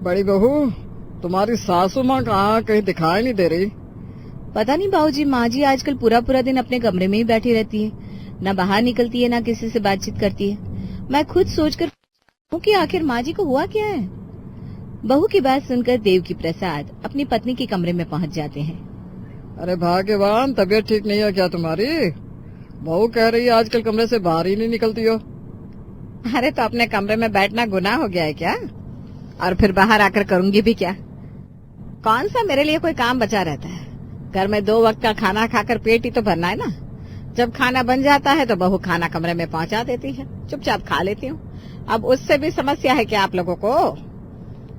बड़ी बहू, तुम्हारी सासू माँ कहाँ, कहीं दिखाई नहीं दे रही। पता नहीं बाबूजी, माँ जी आजकल पूरा पूरा दिन अपने कमरे में ही बैठी रहती है, न बाहर निकलती है, न किसी से बातचीत करती है। मैं खुद सोचकर हूँ कि आखिर माँ जी को हुआ क्या है। बहू की बात सुनकर देवकी प्रसाद अपनी पत्नी के कमरे में पहुँच जाते हैं। अरे भाग्यवान, तबीयत ठीक नहीं है क्या तुम्हारी? बहू कह रही है आजकल कमरे से बाहर ही नहीं निकलती हो। अरे तो अपने कमरे में बैठना गुनाह हो गया है क्या? और फिर बाहर आकर करूंगी भी क्या? कौन सा मेरे लिए कोई काम बचा रहता है? घर में 2 वक्त का खाना खाकर पेट ही तो भरना है ना। जब खाना बन जाता है तो बहू खाना कमरे में पहुंचा देती है, चुपचाप खा लेती हूँ। अब उससे भी समस्या है क्या आप लोगों को?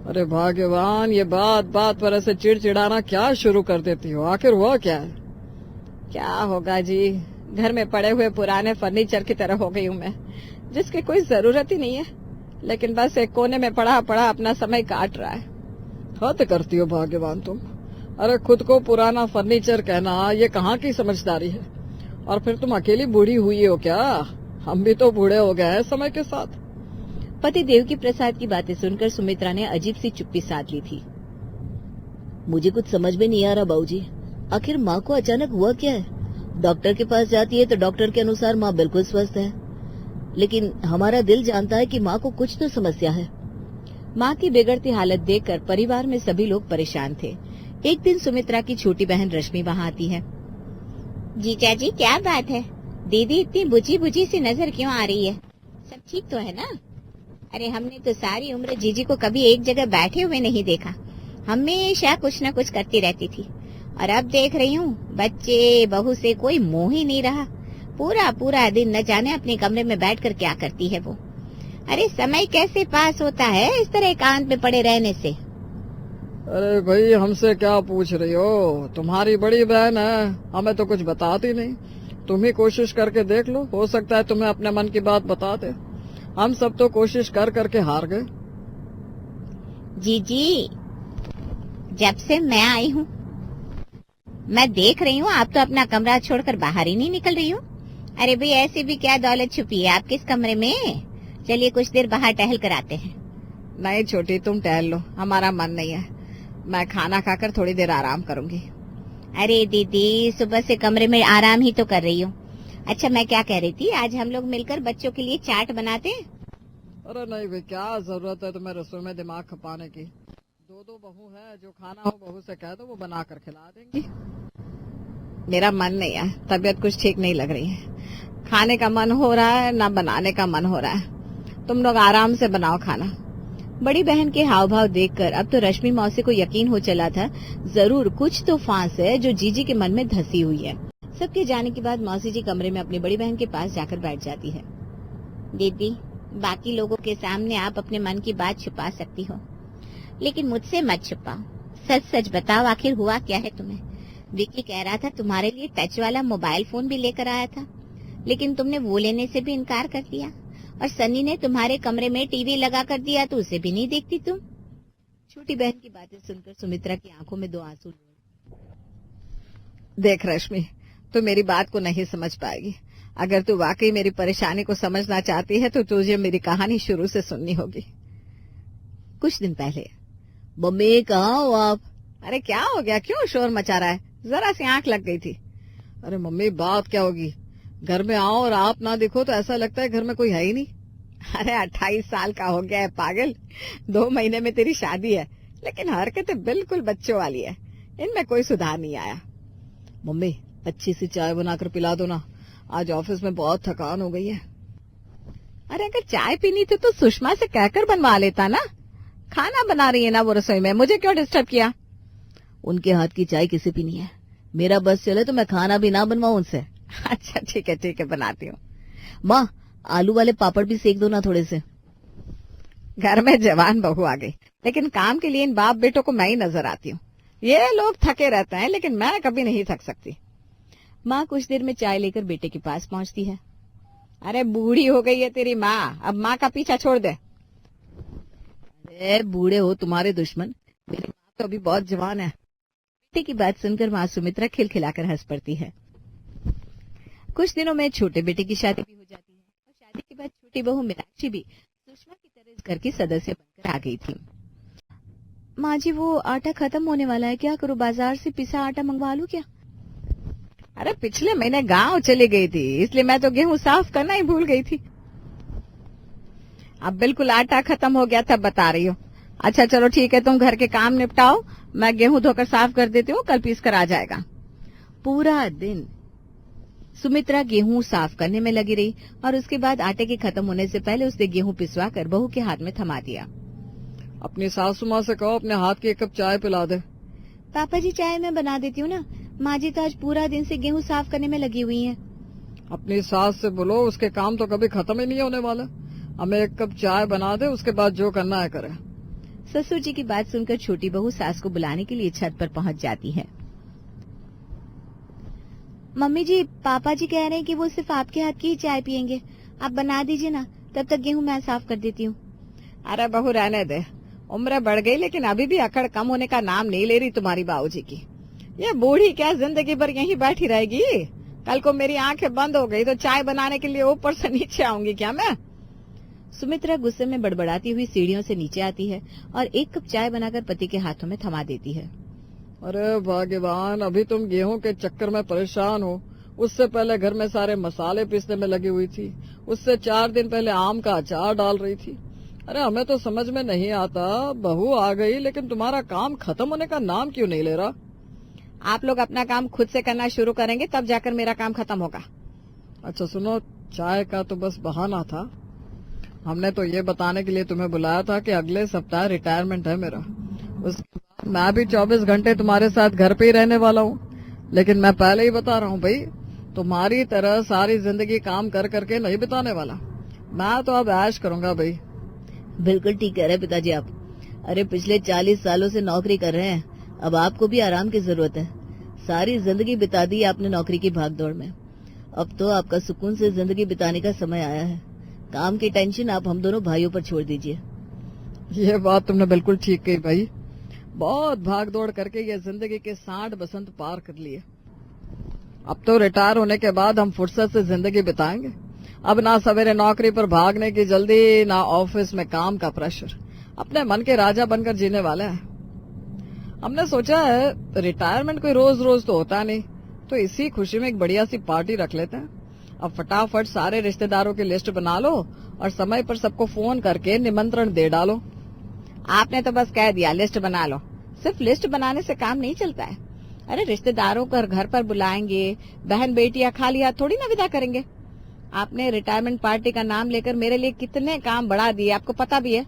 अरे भाग्यवान, ये बात बात पर ऐसे चिड़चिड़ाना क्या शुरू कर देती हो? आखिर हुआ क्या है? क्या होगा जी, घर में पड़े हुए पुराने फर्नीचर की तरह हो गई हूँ मैं, जिसकी कोई जरूरत ही नहीं है, लेकिन बस एक कोने में पड़ा पड़ा अपना समय काट रहा है। हद करती हो भाग्यवान तुम। अरे खुद को पुराना फर्नीचर कहना ये कहाँ की समझदारी है? और फिर तुम अकेली बूढ़ी हुई हो क्या? हम भी तो बूढ़े हो गए हैं समय के साथ। पति देवकी प्रसाद की बातें सुनकर सुमित्रा ने अजीब सी चुप्पी साध ली थी। मुझे कुछ समझ में नहीं आ रहा बाबूजी, आखिर माँ को अचानक हुआ क्या है? डॉक्टर के पास जाती है तो डॉक्टर के अनुसार माँ बिल्कुल स्वस्थ है, लेकिन हमारा दिल जानता है कि माँ को कुछ तो समस्या है। माँ की बिगड़ती हालत देखकर परिवार में सभी लोग परेशान थे। एक दिन सुमित्रा की छोटी बहन रश्मि वहाँ आती है। जीजा जी, क्या बात है? दीदी इतनी बुझी बुझी सी नजर क्यों आ रही है? सब ठीक तो है ना? अरे हमने तो सारी उम्र जीजी को कभी एक जगह बैठे हुए नहीं देखा, हमेशा कुछ न कुछ करती रहती थी, और अब देख रही हूँ बच्चे बहू से कोई मोह ही नहीं रहा। पूरा पूरा दिन न जाने अपने कमरे में बैठकर क्या करती है वो। अरे समय कैसे पास होता है इस तरह एकांत में पड़े रहने से? अरे भाई, हमसे क्या पूछ रही हो? तुम्हारी बड़ी बहन है, हमें तो कुछ बताती नहीं। तुम ही कोशिश करके देख लो, हो सकता है तुम्हें अपने मन की बात बता दे। हम सब तो कोशिश कर करके हार गए। जीजी, जब से मैं आई हूँ मैं देख रही हूँ आप तो अपना कमरा छोड़कर बाहर ही नहीं निकल रही हो। अरे भाई, ऐसी भी क्या दौलत छुपी है आपके इस कमरे में? चलिए कुछ देर बाहर टहल कर आते हैं। नहीं छोटी, तुम टहल लो, हमारा मन नहीं है। मैं खाना खाकर थोड़ी देर आराम करूंगी। अरे दीदी, सुबह से कमरे में आराम ही तो कर रही हूँ। अच्छा, मैं क्या कह रही थी, आज हम लोग मिलकर बच्चों के लिए चाट बनाते हैं? अरे नहीं भाई, क्या जरूरत है तुम्हें रसोई में दिमाग खपाने की? 2 बहू है, जो खाना हो बहू से कह दो, वो बना कर खिला देंगी। मेरा मन नहीं है, तबीयत कुछ ठीक नहीं लग रही है। खाने का मन हो रहा है ना बनाने का मन हो रहा है। तुम लोग आराम से बनाओ खाना। बड़ी बहन के हाव भाव देखकर अब तो रश्मि मौसी को यकीन हो चला था, जरूर कुछ तो फांस है जो जीजी के मन में धसी हुई है। सबके जाने के बाद मौसी जी कमरे में अपनी बड़ी बहन के पास जाकर बैठ जाती है। दीदी, बाकी लोगों के सामने आप अपने मन की बात छुपा सकती हो, लेकिन मुझसे मत छुपाओ। सच सच बताओ, आखिर हुआ क्या है तुम्हें? विक्की कह रहा था तुम्हारे लिए टच वाला मोबाइल फोन भी लेकर आया था, लेकिन तुमने वो लेने से भी इनकार कर दिया, और सन्नी ने तुम्हारे कमरे में टीवी लगा कर दिया तो उसे भी नहीं देखती तुम। छोटी बहन की बातें सुनकर सुमित्रा की आंखों में 2 आंसू। देख रश्मि, तू मेरी बात को नहीं समझ पाएगी। अगर तू वाकई मेरी परेशानी को समझना चाहती है तो तुझे मेरी कहानी शुरू से सुननी होगी। कुछ दिन पहले। मम्मी, कहाँ हो आप? अरे क्या हो गया, क्यों शोर मचा रहा है? जरा सी आंख लग गई थी। अरे मम्मी, बात क्या होगी? घर में आओ और आप ना दिखो तो ऐसा लगता है घर में कोई है ही नहीं। अरे 28 साल का हो गया है पागल, 2 महीने में तेरी शादी है, लेकिन हरकतें बिल्कुल बच्चों वाली है, इनमें कोई सुधार नहीं आया। मम्मी, अच्छी सी चाय बनाकर पिला दो ना, आज ऑफिस में बहुत थकान हो गई है। अरे अगर चाय पीनी थी तो सुषमा से कहकर बनवा लेता ना। खाना बना रही है ना वो रसोई में, मुझे क्यों डिस्टर्ब किया? उनके हाथ की चाय किसी पीनी है, मेरा बस चले तो मैं खाना भी ना बनवाऊं उनसे। अच्छा ठीक है, बनाती हूँ। माँ, आलू वाले पापड़ भी सेक दो ना थोड़े से। घर में जवान बहू आ गई, लेकिन काम के लिए इन बाप बेटों को मैं ही नजर आती हूँ। ये लोग थके रहते हैं, लेकिन मैं कभी नहीं थक सकती। माँ कुछ देर में चाय लेकर बेटे के पास पहुंचती है। अरे बूढ़ी हो गई है तेरी माँ, अब माँ का पीछा छोड़ दे। अरे बूढ़े हो तुम्हारे दुश्मन, मेरी माँ तो अभी बहुत जवान है। बेटे की बात सुनकर माँ सुमित्रा खिलखिलाकर हंस पड़ती है। कुछ दिनों में छोटे बेटे की शादी भी हो जाती है, और शादी के बाद छोटी बहू मीनाक्षी भी सुषमा की तरह इस घर की सदस्य बनकर आ गई थी। माँ जी वो आटा खत्म होने वाला है, क्या करूँ? बाजार से पिसा आटा मंगवा लूँ क्या? अरे पिछले महीने गांव चली गई थी, इसलिए मैं तो गेहूं साफ करना ही भूल गई थी। अब बिल्कुल आटा खत्म हो गया तब बता रही हो। अच्छा चलो ठीक है, तुम घर के काम निपटाओ, मैं गेहूं धोकर साफ कर देती हूँ, कल पीस कर आ जाएगा। पूरा दिन सुमित्रा गेहूं साफ करने में लगी रही और उसके बाद आटे के खत्म होने से पहले उसने गेहूं पिसवा कर बहू के हाथ में थमा दिया। अपनी सासू माँ से कहो अपने हाथ की 1 कप चाय पिला दे। पापा जी चाय मैं बना देती हूँ ना, माँ जी तो आज पूरा दिन से गेहूं साफ करने में लगी हुई हैं। अपनी सास से बोलो, उसके काम तो कभी खत्म ही नहीं होने वाला। हमें 1 कप चाय बना दे, उसके बाद जो करना है करे। ससुर जी की बात सुनकर छोटी बहू सास को बुलाने के लिए छत पर पहुंच जाती है। मम्मी जी पापा जी कह रहे हैं कि वो सिर्फ आपके हाथ की ही चाय पियेंगे, आप बना दीजिए ना, तब तक गेहूं मैं साफ कर देती हूँ। अरे बहू रहने दे, उम्र बढ़ गई लेकिन अभी भी अकड़ कम होने का नाम नहीं ले रही तुम्हारी बाबूजी की। ये बूढ़ी क्या जिंदगी भर यहीं बैठी रहेगी? कल को मेरी आंखें बंद हो गई तो चाय बनाने के लिए ऊपर से नीचे आऊंगी क्या मैं? सुमित्रा गुस्से में बड़बड़ाती हुई सीढ़ियों से नीचे आती है और 1 कप चाय बनाकर पति के हाथों में थमा देती है। अरे भाग्यवान, अभी तुम गेहूं के चक्कर में परेशान हो, उससे पहले घर में सारे मसाले पीसने में लगी हुई थी, उससे 4 दिन पहले आम का अचार डाल रही थी। अरे हमें तो समझ में नहीं आता, बहू आ गई लेकिन तुम्हारा काम खत्म होने का नाम क्यों नहीं ले रहा? आप लोग अपना काम खुद से करना शुरू करेंगे तब जाकर मेरा काम खत्म होगा। अच्छा सुनो, चाय का तो बस बहाना था। हमने तो ये बताने के लिए तुम्हें बुलाया था कि अगले सप्ताह रिटायरमेंट है मेरा। उसके बाद मैं भी 24 घंटे तुम्हारे साथ घर पे ही रहने वाला हूँ। लेकिन मैं पहले ही बता रहा हूँ भाई, तुम्हारी तरह सारी जिंदगी काम कर करके नहीं बिताने वाला। मैं तो अब ऐश करूंगा भाई। बिल्कुल ठीक कह रहे हैं पिताजी आप। अरे पिछले 40 सालों से नौकरी कर रहे हैं, अब आपको भी आराम की जरूरत है। सारी जिंदगी बिता दी आपने नौकरी की भागदौड़ में, अब तो आपका सुकून से जिंदगी बिताने का समय आया है। काम की टेंशन आप हम दोनों भाइयों पर छोड़ दीजिए। ये बात तुमने बिल्कुल ठीक कही भाई, बहुत भागदौड़ करके ये जिंदगी के 60 बसंत पार कर लिए। अब तो रिटायर होने के बाद हम फुर्सत से जिंदगी बिताएंगे। अब ना सवेरे नौकरी पर भागने की जल्दी, ना ऑफिस में काम का प्रेशर। अपने मन के राजा बनकर जीने वाले हैं। हमने सोचा है रिटायरमेंट कोई रोज रोज तो होता नहीं, तो इसी खुशी में एक बढ़िया सी पार्टी रख लेते हैं। अब फटाफट सारे रिश्तेदारों की लिस्ट बना लो और समय पर सबको फोन करके निमंत्रण दे डालो। आपने तो बस कह दिया लिस्ट बना लो, सिर्फ लिस्ट बनाने से काम नहीं चलता है। अरे रिश्तेदारों को घर पर बुलाएंगे, बहन बेटियां खाली हाथ थोड़ी ना विदा करेंगे। आपने रिटायरमेंट पार्टी का नाम लेकर मेरे लिए कितने काम बढ़ा दिए, आपको पता भी है।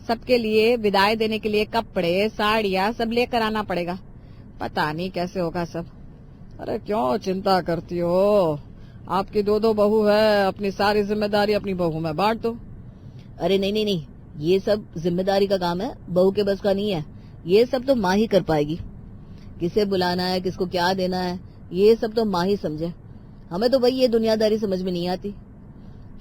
सबके लिए विदाई देने के लिए कपड़े, साड़ियां सब लेकर आना पड़ेगा। पता नहीं कैसे होगा सब। अरे क्यों चिंता करती हो, आपकी 2 बहू है, अपनी सारी जिम्मेदारी अपनी बहू में बांट दो। अरे नहीं नहीं नहीं, ये सब जिम्मेदारी का काम है, बहू के बस का नहीं है। ये सब तो माँ ही कर पाएगी। किसे बुलाना है, किसको क्या देना है, ये सब तो माँ ही समझे। हमें तो भाई ये दुनियादारी समझ में नहीं आती।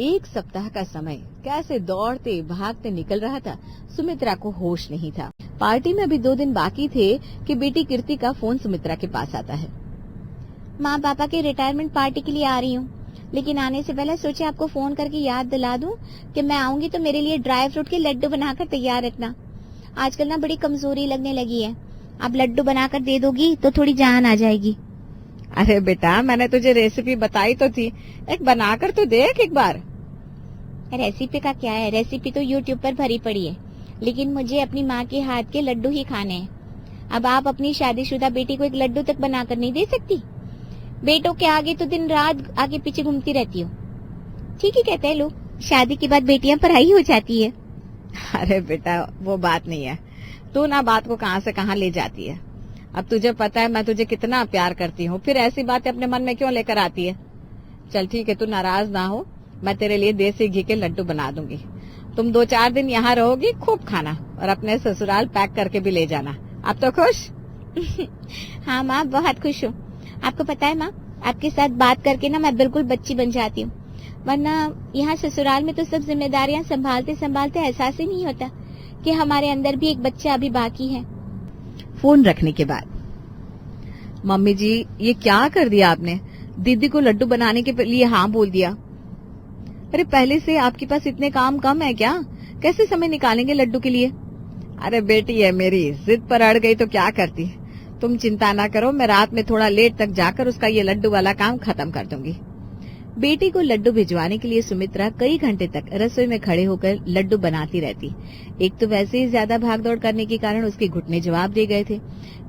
1 सप्ताह का समय कैसे दौड़ते भागते निकल रहा था, सुमित्रा को होश नहीं था। पार्टी में अभी 2 दिन बाकी थे कि बेटी कीर्ति का फोन सुमित्रा के पास आता है। माँ पापा की रिटायरमेंट पार्टी के लिए आ रही हूँ, लेकिन आने से पहले सोचे आपको फोन करके याद दिला दूं कि मैं आऊंगी तो मेरे लिए ड्राई फ्रूट के लड्डू बनाकर तैयार रखना। आजकल ना बड़ी कमजोरी लगने लगी है, आप लड्डू बनाकर दे दोगी तो थोड़ी जान आ जाएगी। अरे बेटा मैंने तुझे रेसिपी बताई तो थी, एक बनाकर तो देख एक बार। रेसिपी का क्या है, रेसिपी तो यूट्यूब पर भरी पड़ी है, लेकिन मुझे अपनी माँ के हाथ के लड्डू ही खाने हैं। अब आप अपनी शादीशुदा बेटी को एक लड्डू तक बनाकर नहीं दे सकती? बेटों के आगे तो दिन रात आगे पीछे घूमती रहती हो। ठीक ही कहते हैं लोग, शादी के बाद बेटियां पराई हो जाती है। अरे बेटा वो बात नहीं है, तू ना बात को कहां से कहां ले जाती है। अब तुझे पता है मैं तुझे कितना प्यार करती हूँ, फिर ऐसी बातें अपने मन में क्यों लेकर आती है। चल ठीक है, तू नाराज ना हो, मैं तेरे लिए देसी घी के लड्डू बना दूंगी। तुम 2-4 दिन यहाँ रहोगी, खूब खाना और अपने ससुराल पैक करके भी ले जाना। अब तो खुश? हाँ माँ बहुत खुश हूँ। आपको पता है माँ, आपके साथ बात करके ना मैं बिल्कुल बच्ची बन जाती हूँ, वरना यहाँ ससुराल में तो सब जिम्मेदारियाँ संभालते संभालते एहसास ही नहीं होता कि हमारे अंदर भी एक बच्चा अभी बाकी है। फोन रखने के बाद मम्मी जी ये क्या कर दिया आपने, दीदी को लड्डू बनाने के लिए हाँ बोल दिया। अरे पहले से आपके पास इतने काम कम है क्या, कैसे समय निकालेंगे लड्डू के लिए? अरे बेटी है मेरी, जिद पर अड़ गई तो क्या करती। तुम चिंता ना करो, मैं रात में थोड़ा लेट तक जाकर उसका ये लड्डू वाला काम खत्म कर दूंगी। बेटी को लड्डू भिजवाने के लिए सुमित्रा कई घंटे तक रसोई में खड़े होकर लड्डू बनाती रहती। एक तो वैसे ही ज्यादा भागदौड़ करने के कारण उसके घुटने जवाब दे गए थे।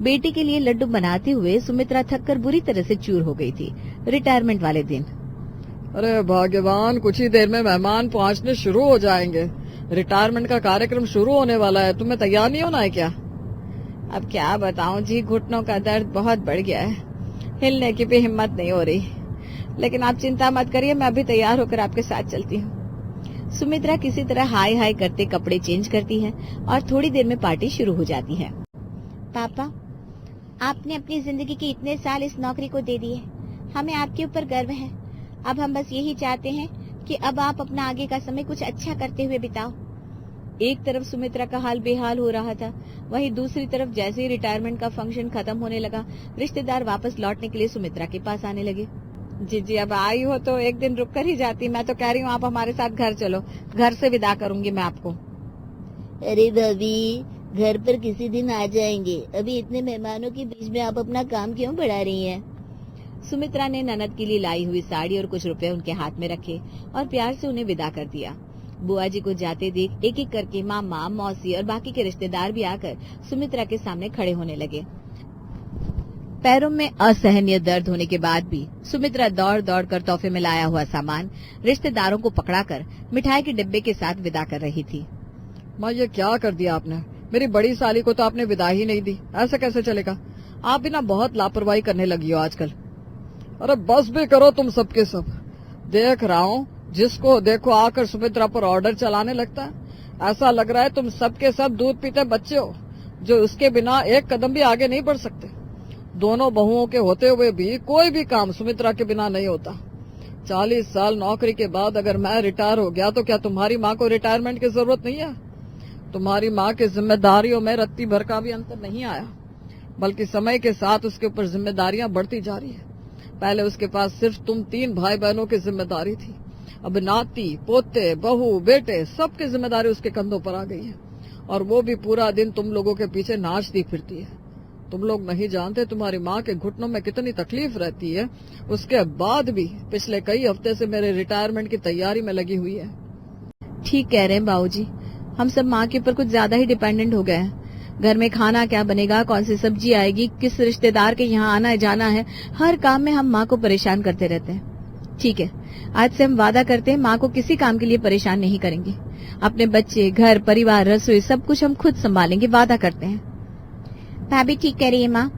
बेटी के लिए लड्डू बनाते हुए सुमित्रा थककर बुरी तरह से चूर हो गई थी। रिटायरमेंट वाले दिन। अरे भाग्यवान, कुछ ही देर में मेहमान पहुंचने शुरू हो जाएंगे। रिटायरमेंट का कार्यक्रम शुरू होने वाला है, तुम्हें तैयार नहीं होना है क्या? अब क्या बताऊं जी, घुटनों का दर्द बहुत बढ़ गया है, हिलने की भी हिम्मत नहीं हो रही। लेकिन आप चिंता मत करिए, मैं अभी तैयार होकर आपके साथ चलती हूँ। सुमित्रा किसी तरह हाय हाय करते कपड़े चेंज करती है और थोड़ी देर में पार्टी शुरू हो जाती है। पापा, आपने अपनी जिंदगी के इतने साल इस नौकरी को दे दिए, हमें आपके ऊपर गर्व है। अब हम बस यही चाहते हैं कि अब आप अपना आगे का समय कुछ अच्छा करते हुए बिताओ। एक तरफ सुमित्रा का हाल बेहाल हो रहा था, वहीं दूसरी तरफ जैसे ही रिटायरमेंट का फंक्शन खत्म होने लगा, रिश्तेदार वापस लौटने के लिए सुमित्रा के पास आने लगे। जी अब आई हो तो एक दिन रुक कर ही जाती। मैं तो कह रही हूँ आप हमारे साथ घर चलो, घर से विदा करूंगी मैं आपको। अरे भाभी, घर पर किसी दिन आ जाएंगे, अभी इतने मेहमानों के बीच में आप अपना काम क्यों बढ़ा रही हैं? सुमित्रा ने ननद के लिए लाई हुई साड़ी और कुछ रुपए उनके हाथ में रखे और प्यार से उन्हें विदा कर दिया। बुआ जी को जाते देख एक एक करके मामा, मौसी और बाकी के रिश्तेदार भी आकर सुमित्रा के सामने खड़े होने लगे। पैरों में असहनीय दर्द होने के बाद भी सुमित्रा दौड़ दौड़ कर तोहफे में लाया हुआ सामान रिश्तेदारों को पकड़ाकर मिठाई के डिब्बे के साथ विदा कर रही थी। माँ, ये क्या कर दिया आपने? मेरी बड़ी साली को तो आपने विदा ही नहीं दी, ऐसा कैसे चलेगा? आप भी ना बहुत लापरवाही करने लगी हो आजकल। अरे बस भी करो तुम सबके सब। देख रहा हूँ, जिसको देखो आकर सुमित्रा पर ऑर्डर चलाने लगता है। ऐसा लग रहा है तुम सबके सब दूध पीते बच्चे हो, जो उसके बिना एक कदम भी आगे नहीं बढ़ सकते। दोनों बहुओं के होते हुए भी कोई भी काम सुमित्रा के बिना नहीं होता। 40 साल नौकरी के बाद अगर मैं रिटायर हो गया तो क्या तुम्हारी माँ को रिटायरमेंट की जरूरत नहीं है? तुम्हारी माँ की जिम्मेदारियों में रत्ती भर का भी अंतर नहीं आया, बल्कि समय के साथ उसके ऊपर जिम्मेदारियां बढ़ती जा रही है। पहले उसके पास सिर्फ तुम 3 भाई बहनों की जिम्मेदारी थी, अब नाती, पोते, बहू, बेटे सबकी जिम्मेदारी उसके कंधों पर आ गई है, और वो भी पूरा दिन तुम लोगों के पीछे नाचती फिरती है। तुम लोग नहीं जानते तुम्हारी माँ के घुटनों में कितनी तकलीफ रहती है। उसके बाद भी पिछले कई हफ्ते से मेरे रिटायरमेंट की तैयारी में लगी हुई है। ठीक कह रहे हैं बाबूजी, हम सब माँ के ऊपर कुछ ज्यादा ही डिपेंडेंट हो गए हैं। घर में खाना क्या बनेगा, कौन सी सब्जी आएगी, किस रिश्तेदार के यहाँ आना जाना है, हर काम में हम माँ को परेशान करते रहते हैं। ठीक है, आज से हम वादा करते हैं माँ को किसी काम के लिए परेशान नहीं करेंगे। अपने बच्चे, घर, परिवार, रसोई सब कुछ हम खुद संभालेंगे, वादा करते हैं। भाभी ठीक कह रही है माँ,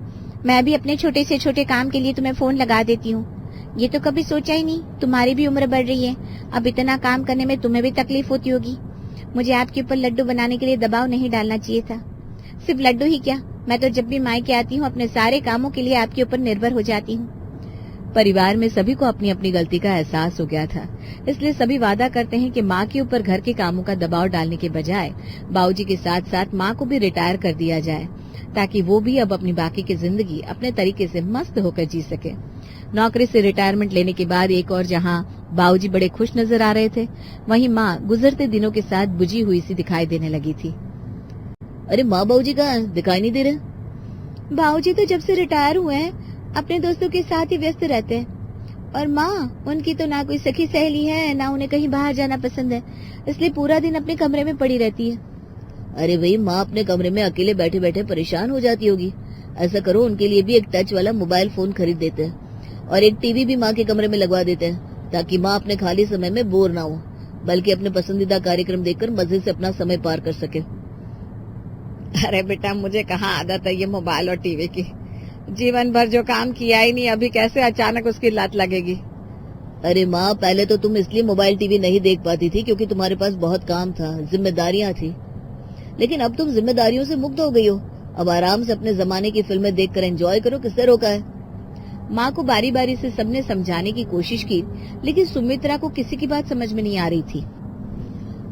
मैं भी अपने छोटे से छोटे काम के लिए तुम्हें फोन लगा देती हूँ। ये तो कभी सोचा ही नहीं, तुम्हारी भी उम्र बढ़ रही है, अब इतना काम करने में तुम्हें भी तकलीफ होती होगी। मुझे आपके ऊपर लड्डू बनाने के लिए दबाव नहीं डालना चाहिए था। सिर्फ लड्डू ही क्या, मैं तो जब भी मायके आती हूँ अपने सारे कामों के लिए आपके ऊपर निर्भर हो जाती हूँ। परिवार में सभी को अपनी अपनी गलती का एहसास हो गया था, इसलिए सभी वादा करते हैं कि माँ के ऊपर घर के कामों का दबाव डालने के बजाय बाबूजी के साथ साथ माँ को भी रिटायर कर दिया जाए, ताकि वो भी अब अपनी बाकी की जिंदगी अपने तरीके से मस्त होकर जी सके। नौकरी से रिटायरमेंट लेने के बाद एक और जहां बाबूजी बड़े खुश नजर आ रहे थे, वहीं माँ गुजरते दिनों के साथ बुझी हुई सी दिखाई देने लगी थी। अरे माँ, बाबूजी कहाँ हैं? दिखाई नहीं दे रहे। बाबूजी तो जब से रिटायर हुए हैं अपने दोस्तों के साथ ही व्यस्त रहते हैं, और माँ उनकी तो ना कोई सखी सहेली है, ना उन्हें कहीं बाहर जाना पसंद है, इसलिए पूरा दिन अपने कमरे में पड़ी रहती है। अरे भाई, माँ अपने कमरे में अकेले बैठे बैठे परेशान हो जाती होगी। ऐसा करो, उनके लिए भी एक टच वाला मोबाइल फोन खरीद देते हैं और एक टीवी भी माँ के कमरे में लगवा देते हैं, ताकि माँ अपने खाली समय में बोर ना हो, बल्कि अपने पसंदीदा कार्यक्रम देखकर मजे से अपना समय पार कर सके। अरे बेटा, मुझे कहाँ आदत है ये मोबाइल और टीवी की। जीवन भर जो काम किया ही नहीं, अभी कैसे अचानक उसकी लत लगेगी। अरे माँ, पहले तो तुम इसलिए मोबाइल टीवी नहीं देख पाती थी क्योंकि तुम्हारे पास बहुत काम था, जिम्मेदारियां थी, लेकिन अब तुम जिम्मेदारियों से मुक्त हो गई हो। अब आराम से अपने जमाने की फिल्में देखकर एंजॉय करो, किससे रोका है? माँ को बारी बारी से सबने समझाने की कोशिश की, लेकिन सुमित्रा को किसी की बात समझ में नहीं आ रही थी।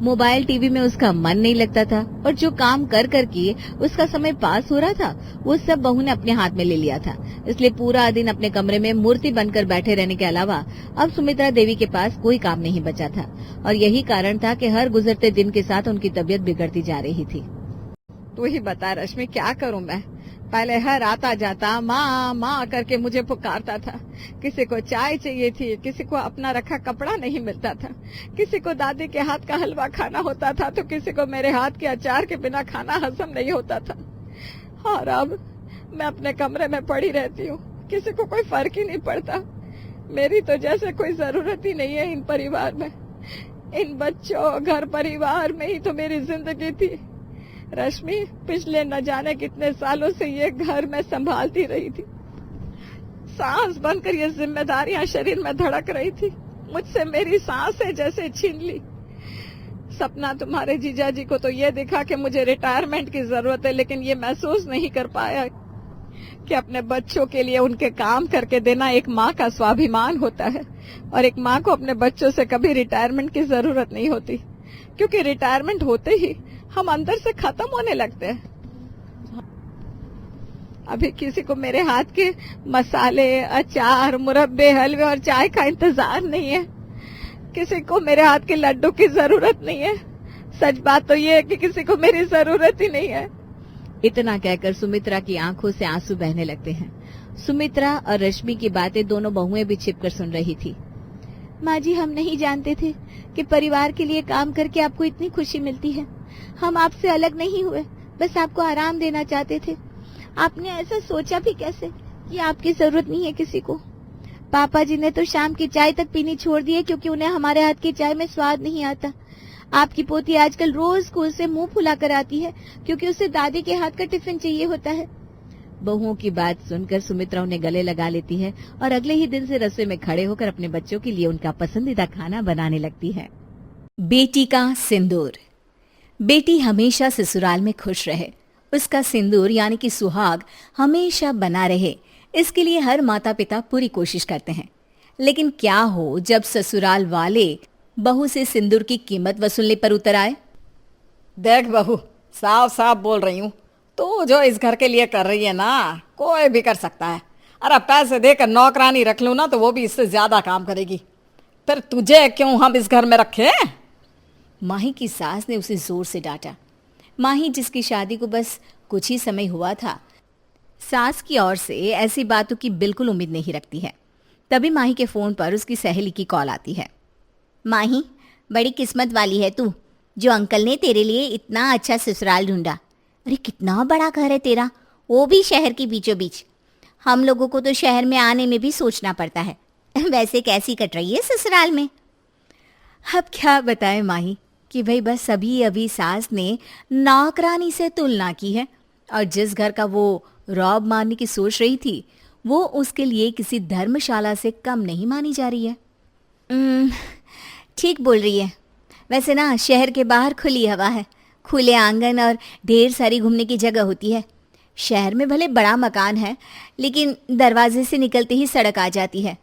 मोबाइल टीवी में उसका मन नहीं लगता था, और जो काम कर कर के उसका समय पास हो रहा था वो सब बहू ने अपने हाथ में ले लिया था। इसलिए पूरा दिन अपने कमरे में मूर्ति बनकर बैठे रहने के अलावा अब सुमित्रा देवी के पास कोई काम नहीं बचा था, और यही कारण था कि हर गुजरते दिन के साथ उनकी तबीयत बिगड़ती जा रही थी। तू ही बता रश्मि, क्या करूं मैं? पहले हर आता जाता माँ माँ करके मुझे पुकारता था। किसी को चाय चाहिए थी, किसी को अपना रखा कपड़ा नहीं मिलता था, किसी को दादी के हाथ का हलवा खाना होता था, तो किसी को मेरे हाथ के अचार के बिना खाना हजम नहीं होता था। और अब मैं अपने कमरे में पड़ी रहती हूँ, किसी को कोई फर्क ही नहीं पड़ता। मेरी तो जैसे कोई जरूरत ही नहीं है इन परिवार में। इन बच्चों, घर परिवार में ही तो मेरी जिंदगी थी। रश्मि पिछले न जाने कितने सालों से ये घर में संभालती रही थी। सांस बनकर ये जिम्मेदारियां शरीर में धड़क रही थी। मुझसे मेरी सांसें जैसे छीन ली। सपना तुम्हारे जीजाजी को तो ये दिखा कि मुझे रिटायरमेंट की जरूरत है, लेकिन ये महसूस नहीं कर पाया कि अपने बच्चों के लिए उनके काम करके देना एक माँ का स्वाभिमान होता है। और एक माँ को अपने बच्चों से कभी रिटायरमेंट की जरूरत नहीं होती, क्योंकि रिटायरमेंट होते ही हम अंदर से खत्म होने लगते हैं। अभी किसी को मेरे हाथ के मसाले, अचार, मुरब्बे, हलवे और चाय का इंतजार नहीं है। किसी को मेरे हाथ के लड्डू की जरूरत नहीं है। सच बात तो ये है कि किसी को मेरी जरूरत ही नहीं है। इतना कहकर सुमित्रा की आंखों से आंसू बहने लगते हैं। सुमित्रा और रश्मि की बातें दोनों बहुएं भी छिपकर सुन रही थी। माँ जी, हम नहीं जानते थे कि परिवार के लिए काम करके आपको इतनी खुशी मिलती है। हम आपसे अलग नहीं हुए, बस आपको आराम देना चाहते थे। आपने ऐसा सोचा भी कैसे कि आपकी जरूरत नहीं है किसी को? पापा जी ने तो शाम की चाय तक पीनी छोड़ दी है, क्योंकि उन्हें हमारे हाथ की चाय में स्वाद नहीं आता। आपकी पोती आजकल रोज स्कूल से मुंह फुला कर आती है, क्योंकि उसे दादी के हाथ का टिफिन चाहिए होता है। बहुओं की बात सुनकर सुमित्रा उन्हें गले लगा लेती है और अगले ही दिन से रसोई में खड़े होकर अपने बच्चों के लिए उनका पसंदीदा खाना बनाने लगती है। बेटी का सिंदूर। बेटी हमेशा ससुराल में खुश रहे, उसका सिंदूर यानी कि सुहाग हमेशा बना रहे, इसके लिए हर माता पिता पूरी कोशिश करते हैं। लेकिन क्या हो जब ससुराल वाले बहू से सिंदूर की कीमत वसूलने पर उतर आए। देख बहू, साफ साफ बोल रही हूँ, तू जो इस घर के लिए कर रही है ना, कोई भी कर सकता है। अरे पैसे देकर नौकरानी रख लूँ ना, तो वो भी इससे ज्यादा काम करेगी। फिर तुझे क्यों हम इस घर में रखे? माही की सास ने उसे जोर से डांटा। माही, जिसकी शादी को बस कुछ ही समय हुआ था, सास की ओर से ऐसी बातों की बिल्कुल उम्मीद नहीं रखती है। तभी माही के फोन पर उसकी सहेली की कॉल आती है। माही, बड़ी किस्मत वाली है तू, जो अंकल ने तेरे लिए इतना अच्छा ससुराल ढूंढा। अरे कितना बड़ा घर है तेरा, वो भी शहर के बीचों बीच। हम लोगों को तो शहर में आने में भी सोचना पड़ता है। वैसे कैसी कट रही है ससुराल में? अब क्या बताएं माही कि भाई बस अभी सास ने नौकरानी से तुलना की है, और जिस घर का वो रौब मारने की सोच रही थी, वो उसके लिए किसी धर्मशाला से कम नहीं मानी जा रही है। ठीक बोल रही है। वैसे ना, शहर के बाहर खुली हवा है, खुले आंगन और ढेर सारी घूमने की जगह होती है। शहर में भले बड़ा मकान है, लेकिन दरवाजे से निकलते ही सड़क आ जाती है।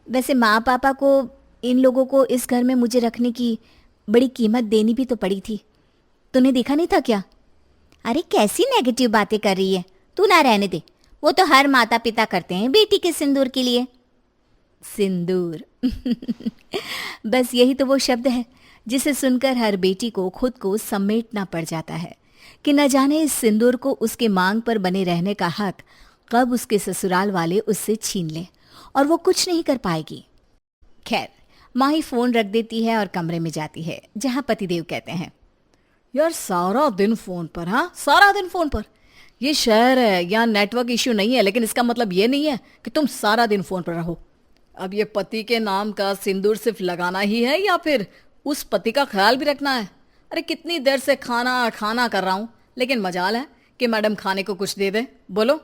वैसे माँ पापा को, इन लोगों को इस घर में मुझे रखने की बड़ी कीमत देनी भी तो पड़ी थी। तूने देखा नहीं था क्या? अरे कैसी नेगेटिव बातें कर रही है तू, ना रहने दे। वो तो हर माता पिता करते हैं बेटी के सिंदूर के लिए। सिंदूर बस यही तो वो शब्द है जिसे सुनकर हर बेटी को खुद को समेटना पड़ जाता है कि न जाने इस सिंदूर को उसके मांग पर बने रहने का हक कब उसके ससुराल वाले उससे छीन ले, और वो कुछ नहीं कर पाएगी। खैर, माही फोन रख देती है और कमरे में जाती है जहां पतिदेव कहते हैं, यार सारा दिन फोन पर। हाँ, सारा दिन फोन पर। ये शहर है, यहाँ नेटवर्क इश्यू नहीं है, लेकिन इसका मतलब ये नहीं है कि तुम सारा दिन फोन पर रहो। अब ये पति के नाम का सिंदूर सिर्फ लगाना ही है या फिर उस पति का ख्याल भी रखना है? अरे कितनी देर से खाना खाना कर रहा हूं, लेकिन मजाल है कि मैडम खाने को कुछ दे दे। बोलो।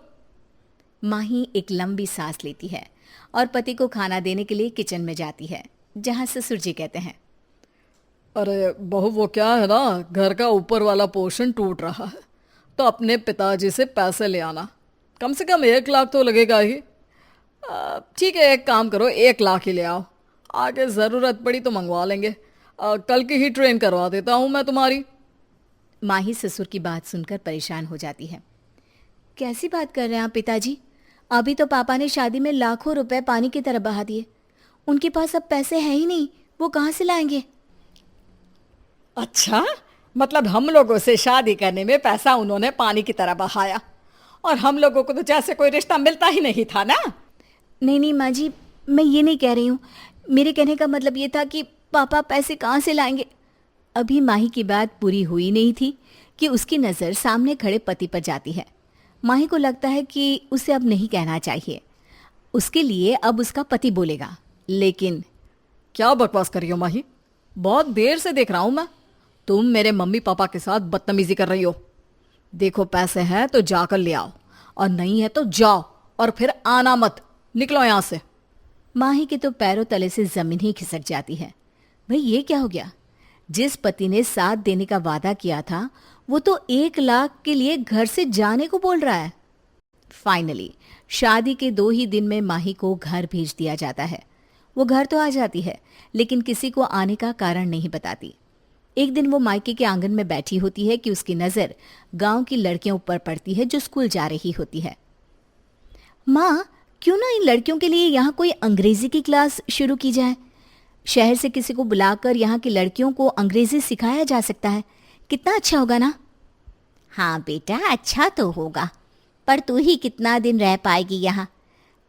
माही एक लंबी सांस लेती है और पति को खाना देने के लिए किचन में जाती है, जहां ससुर जी कहते हैं, अरे बहू, वो क्या है ना, घर का ऊपर वाला पोर्शन टूट रहा है, तो अपने पिताजी से पैसे ले आना। कम से कम 1 लाख तो लगेगा ही। ठीक है, एक काम करो, 1 लाख ही ले आओ। आगे ज़रूरत पड़ी तो मंगवा लेंगे। कल की ही ट्रेन करवा देता हूँ मैं तुम्हारी। माही ससुर की बात सुनकर परेशान हो जाती है। कैसी बात कर रहे हैं आप पिताजी? अभी तो पापा ने शादी में लाखों रुपए पानी की तरह बहा दिए। उनके पास अब पैसे हैं ही नहीं, वो कहाँ से लाएंगे? अच्छा, मतलब हम लोगों से शादी करने में पैसा उन्होंने पानी की तरह बहाया, और हम लोगों को तो जैसे कोई रिश्ता मिलता ही नहीं था ना। नहीं नहीं माँ जी, मैं ये नहीं कह रही हूँ। मेरे कहने का मतलब ये था कि पापा पैसे कहाँ से लाएंगे। अभी माही की बात पूरी हुई नहीं थी कि उसकी नज़र सामने खड़े पति पर जाती है। माही को लगता है कि उसे अब नहीं कहना चाहिए, उसके लिए अब उसका पति बोलेगा। लेकिन क्या बकवास कर रही हो माही? बहुत देर से देख रहा हूं मैं, तुम मेरे मम्मी पापा के साथ बदतमीजी कर रही हो। देखो पैसे हैं तो जाकर ले आओ, और नहीं है तो जाओ और फिर आना मत, निकलो यहां से। माही के तो पैरों तले से जमीन ही खिसक जाती है। भाई ये क्या हो गया? जिस पति ने साथ देने का वादा किया था वो तो 1 लाख के लिए घर से जाने को बोल रहा है। फाइनली शादी के 2 ही दिन में माही को घर भेज दिया जाता है। वो घर तो आ जाती है लेकिन किसी को आने का कारण नहीं बताती। एक दिन वो मायके के आंगन में बैठी होती है कि उसकी नज़र गांव की लड़कियों ऊपर पड़ती है जो स्कूल जा रही होती है। माँ, क्यों ना इन लड़कियों के लिए यहाँ कोई अंग्रेजी की क्लास शुरू की जाए। शहर से किसी को बुलाकर यहाँ की लड़कियों को अंग्रेजी सिखाया जा सकता है। कितना अच्छा होगा ना। हाँ बेटा, अच्छा तो होगा, पर तू ही कितना दिन रह पाएगी यहाँ।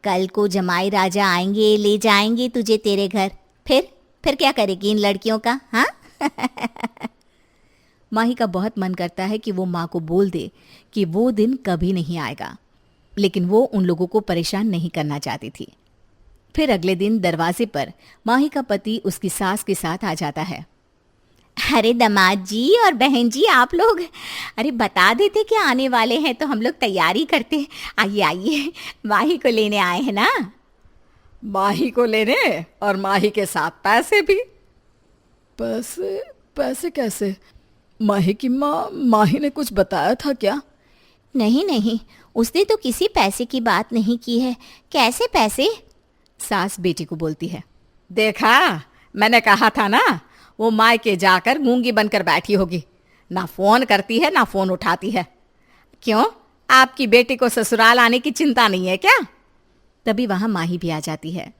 कल को जमाई राजा आएंगे, ले जाएंगे तुझे तेरे घर। फिर क्या करेगी इन लड़कियों का? हाँ माही का बहुत मन करता है कि वो माँ को बोल दे कि वो दिन कभी नहीं आएगा, लेकिन वो उन लोगों को परेशान नहीं करना चाहती थी। फिर अगले दिन दरवाजे पर माही का पति उसकी सास के साथ आ जाता है। अरे दामाद जी और बहन जी, आप लोग अरे बता देते कि आने वाले हैं तो हम लोग तैयारी करते। आइए आइए, माही को लेने आए हैं ना। माही को लेने, और माही के साथ पैसे भी। पैसे कैसे? माही की माँ, माही ने कुछ बताया था क्या? नहीं नहीं, उसने तो किसी पैसे की बात नहीं की है। कैसे पैसे? सास बेटी को बोलती है। देखा, मैंने कहा था ना, वो मायके जाकर गूंगी बनकर बैठी होगी। ना फोन करती है ना फोन उठाती है। क्यों, आपकी बेटी को ससुराल आने की चिंता नहीं है क्या? तभी वहां माही भी आ जाती है।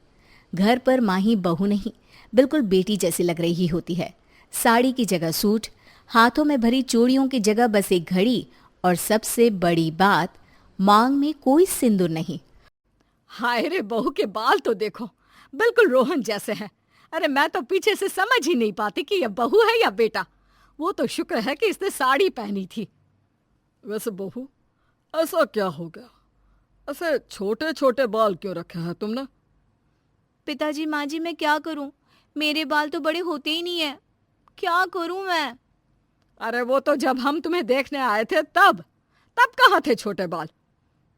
घर पर माही बहू नहीं, बिल्कुल बेटी जैसी लग रही होती है। साड़ी की जगह सूट, हाथों में भरी चूड़ियों की जगह बस एक घड़ी, और सबसे बड़ी बात, मांग में कोई सिंदूर नहीं। हाय रे, बहू के बाल तो देखो, बिल्कुल रोहन जैसे हैं। अरे मैं तो पीछे से समझ ही नहीं पाती कि ये बहू है या बेटा। वो तो शुक्र है कि इसने साड़ी पहनी थी। वैसे बहू, ऐसा क्या हो गया? ऐसे छोटे छोटे बाल क्यों रखे हैं तुमने? पिताजी, माँ जी, मैं क्या करूं? मेरे बाल तो बड़े होते ही नहीं है। क्या करूं मैं? अरे वो तो जब हम तुम्हें देखने आए थे तब कहाँ थे छोटे बाल?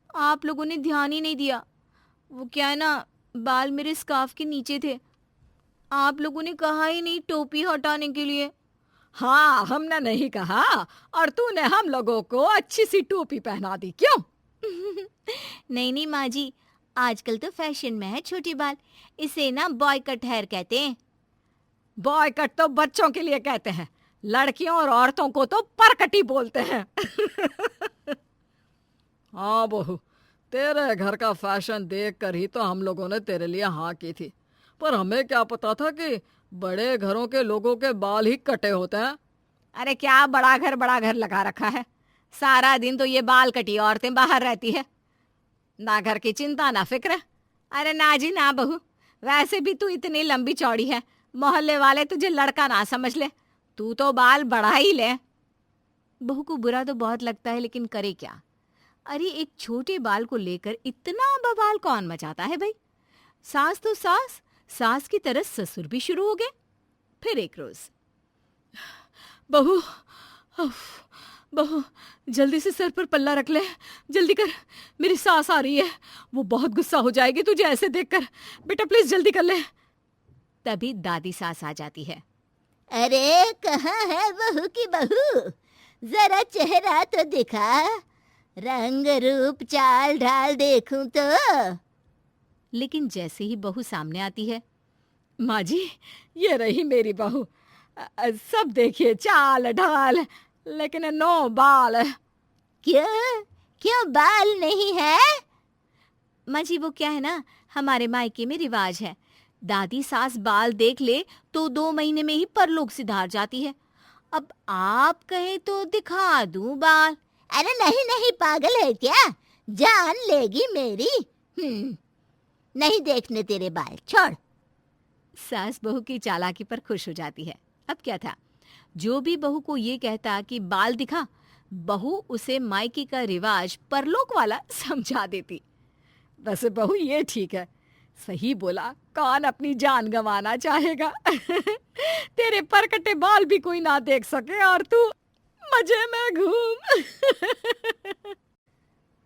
आप लोगों ने ध्यान ही नहीं दिया। वो क्या है ना, बाल मेरे स्कार्फ के नीचे थे। आप लोगों ने कहा ही नहीं टोपी हटाने के लिए। हाँ, हमने नहीं कहा, और तूने हम लोगों को अच्छी सी टोपी पहना दी। क्यों? नहीं नहीं माँ जी, आजकल तो फैशन में है छोटे बाल। इसे ना बॉय कट हेयर कहते हैं। बॉय कट तो बच्चों के लिए कहते हैं, लड़कियों और औरतों को तो परकटी बोलते हैं। हाँ बहू, तेरे घर का फैशन देख कर ही तो हम लोगों ने तेरे लिए हाँ की थी, पर हमें क्या पता था कि बड़े घरों के लोगों के बाल ही कटे होते हैं। अरे क्या बड़ा घर लगा रखा है, सारा दिन तो ये बाल कटी औरतें बाहर रहती है। ना घर की चिंता ना फिक्र। अरे ना जी ना बहू, वैसे भी तू इतनी लंबी चौड़ी है, मोहल्ले वाले तुझे लड़का ना समझ ले, तू तो बाल बढ़ा ही ले। बहू को बुरा तो बहुत लगता है, लेकिन करे क्या। अरे एक छोटे बाल को लेकर इतना बवाल कौन मचाता है भाई। सास तो सास की तरह ससुर भी शुरू हो गए। फिर एक रोज, बहू बहू, जल्दी से सर पर पल्ला रख ले, जल्दी कर, मेरी सास आ रही है, वो बहुत गुस्सा हो जाएगी तुझे ऐसे देखकर। बेटा प्लीज जल्दी कर ले। तभी दादी सास आ जाती है। अरे कहाँ है बहू की बहू, जरा चेहरा तो दिखा, रंग रूप चाल ढाल देखूं तो। लेकिन जैसे ही बहू सामने आती है, माँ जी, ये रही मेरी बहू। सब देखिए, चाल ढाल, लेकिन नो बाल। क्यों बाल नहीं है? माँ जी वो क्या है ना, हमारे मायके में रिवाज है, दादी सास बाल देख ले तो 2 महीने में ही परलोक सिधार जाती है। अब आप कहे तो दिखा दूं बाल। अरे नहीं नहीं, पागल है क्या? जान लेगी मेरी। नहीं देखने तेरे बाल, छोड़। सास बहू की चालाकी पर खुश हो जाती है। अब क्या था, जो भी बहू को ये कहता कि बाल दिखा, बहू उसे मायके का रिवाज परलोक वाला समझा देती। वैसे बहू ये ठीक है, सही बोला, कौन अपनी जान गंवाना चाहेगा। तेरे परकटे बाल भी कोई ना देख सके और तू मजे में घूम।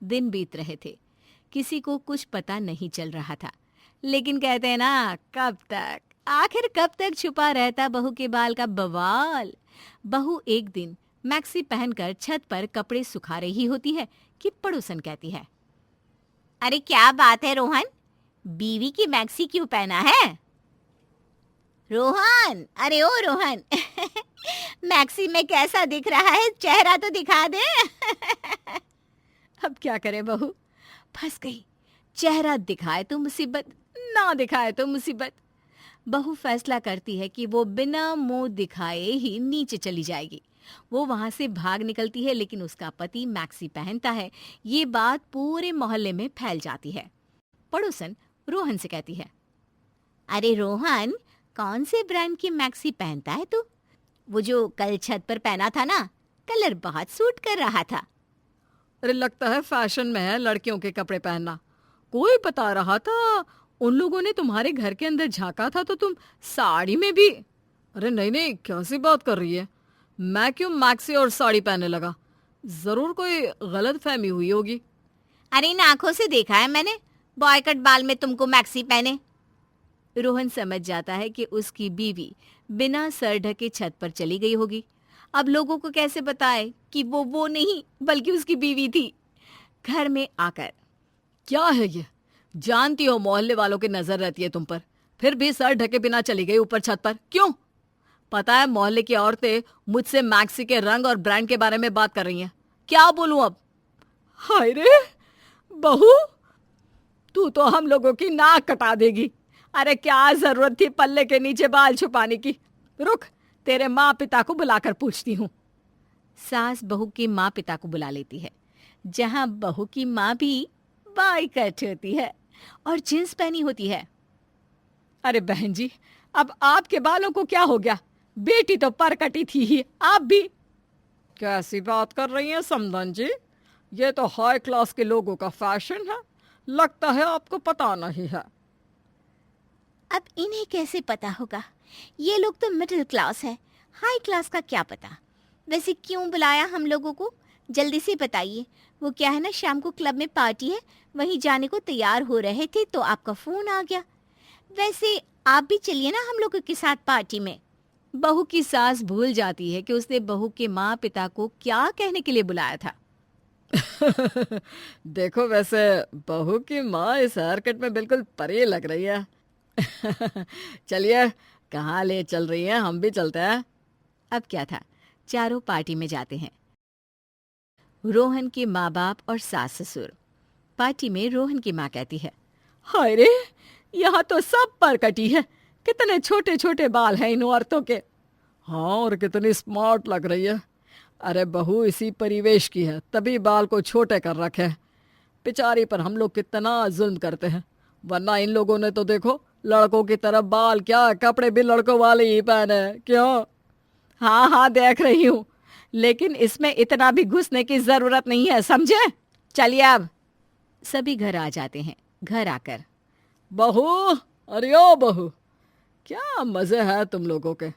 दिन बीत रहे थे, किसी को कुछ पता नहीं चल रहा था, लेकिन कहते हैं ना, कब तक, आखिर कब तक छुपा रहता बहू के बाल का बवाल। बहू एक दिन मैक्सी पहनकर छत पर कपड़े सुखा रही होती है कि पड़ोसन कहती है, अरे क्या बात है रोहन, बीवी की मैक्सी क्यों पहना है? रोहन, अरे ओ रोहन, मैक्सी में कैसा दिख रहा है, चेहरा तो दिखा दे। अब क्या करे बहू, फंस गई। चेहरा दिखाए तो मुसीबत, ना दिखाए तो मुसीबत। बहू फैसला करती है कि वो बिना मुंह दिखाए ही नीचे चली जाएगी। वो वहां से भाग निकलती है, लेकिन उसका पति मैक्सी पहनता है। ये बात पूरे मोहल्ले में फैल जाती है। पड़ोसन रोहन से कहती है, अरे रोहन, कौन से ब्रांड की मैक्सी पहनता है तू? वो जो कल छत पर पहना था ना, कलर बहुत सूट कर रहा था। अरे लगता है फैशन में है लड़कियों के कपड़े पहनना। कोई बता रहा था उन लोगों ने तुम्हारे घर के अंदर झांका था तो तुम साड़ी में भी। अरे नहीं नहीं, कैसी बात कर रही है? मैं क्यों मैक्सी और साड़ी पहनने लगा? जरूर कोई गलत फहमी हुई होगी। अरे इन आंखों से देखा है मैंने, बॉय कट बाल में तुमको मैक्सी पहने। रोहन समझ जाता है कि उसकी बीवी बिना सर ढके छत पर चली गई होगी। अब लोगों को कैसे बताए कि वो नहीं बल्कि उसकी बीवी थी। घर में आकर, क्या है ये? जानती हो मोहल्ले वालों की नजर रहती है तुम पर, फिर भी सर ढके बिना चली गई ऊपर छत पर, क्यों? पता है मोहल्ले की औरतें मुझसे मैक्सी के रंग और ब्रांड के बारे में बात कर रही हैं। क्या बोलूं अब? हाय रे बहू, तू तो हम लोगों की नाक कटा देगी। अरे क्या जरूरत थी पल्ले के नीचे बाल छुपाने की? रुक, तेरे माँ पिता को बुलाकर पूछती हूँ। सास बहू के माँ पिता को बुला लेती है, जहां बहू की माँ भी बाई कट होती है और जींस पहनी होती है। अरे बहन जी, अब आपके बालों को क्या हो गया? बेटी तो पर कटी थी ही, आप भी। कैसी बात कर रही हैं समधन जी? ये तो हाई क्लास के लोगों का फैशन है, लगता है आपको पता नहीं है। अब इन्हें कैसे पता होगा? ये लोग तो मिडिल क्लास है, हाई क्लास का क्या पता। वैसे क्यों बुलाया हम लोगों को, जल्दी से बताइए। वो क्या है ना, शाम को क्लब में पार्टी है, वहीं जाने को तैयार हो रहे थे तो आपका फोन आ गया। वैसे आप भी चलिए ना हम लोगों के साथ पार्टी में। बहू की सास भूल जाती है कि उसने बहू के माँ पिता को क्या कहने के लिए बुलाया था। देखो, वैसे बहू की माँ इस हेयरकट में बिल्कुल परी लग रही है। चलिए, कहाँ ले चल रही हैं? हम भी चलते हैं। अब क्या था, चारों पार्टी में जाते हैं। रोहन के माँ बाप और सास ससुर। पार्टी में रोहन की माँ कहती है, हाय रे, यहाँ तो सब पर कटी है। कितने छोटे छोटे बाल हैं इन औरतों के। हाँ, और कितनी स्मार्ट लग रही है। अरे बहू इसी परिवेश की है, तभी बाल को छोटे कर रखे हैं। बेचारी पर हम लोग कितना जुल्म करते हैं, वरना इन लोगों ने तो देखो लड़कों की तरफ बाल क्या, कपड़े भी लड़कों वाले ही पहने हैं। क्यों? हाँ हाँ देख रही हूँ, लेकिन इसमें इतना भी घुसने की जरूरत नहीं है, समझे? चलिए अब। सभी घर आ जाते हैं। घर आकर, बहू, अरे ओ बहू, क्या मजे हैं तुम लोगों के।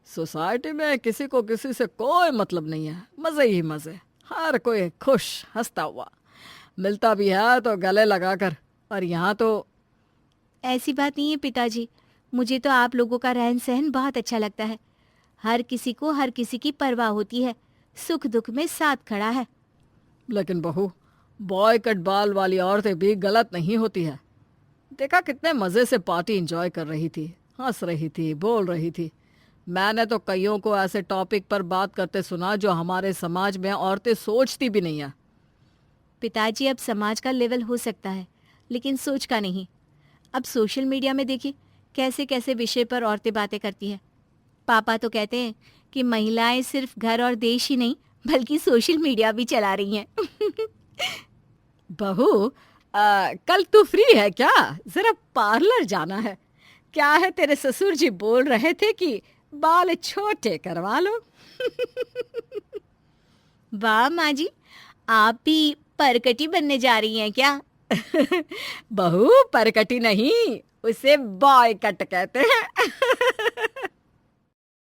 सोसाइटी में किसी को किसी से कोई मतलब नहीं है, मजे ही मजे। हर कोई खुश हंसता हुआ मिलता भी है तो गले लगाकर। और यहाँ तो ऐसी बात नहीं है पिताजी, मुझे तो आप लोगों का रहन सहन बहुत अच्छा लगता है। हर किसी को हर किसी की परवाह होती है, सुख दुख में साथ खड़ा है। लेकिन बहू, बॉय कट बाल वाली औरतें भी गलत नहीं होती है। देखा कितने मजे से पार्टी एंजॉय कर रही थी, हंस रही थी, बोल रही थी। मैंने तो कईयों को ऐसे टॉपिक पर बात करते सुना जो हमारे समाज में औरतें सोचती भी नहीं है। पिताजी, अब समाज का लेवल हो सकता है, लेकिन सोच का नहीं। अब सोशल मीडिया में देखिए कैसे कैसे विषय पर औरतें बातें करती हैं। पापा तो कहते हैं कि महिलाएं सिर्फ घर और देश ही नहीं बल्कि सोशल मीडिया भी चला रही हैं। बहू, कल तू फ्री है क्या? जरा पार्लर जाना है। क्या है, तेरे ससुर जी बोल रहे थे कि बाल छोटे करवा लो। वाह माँ जी, आप भी परकटी बनने जा रही हैं क्या? बहू, परकटी नहीं, उसे बॉय कट कहते हैं।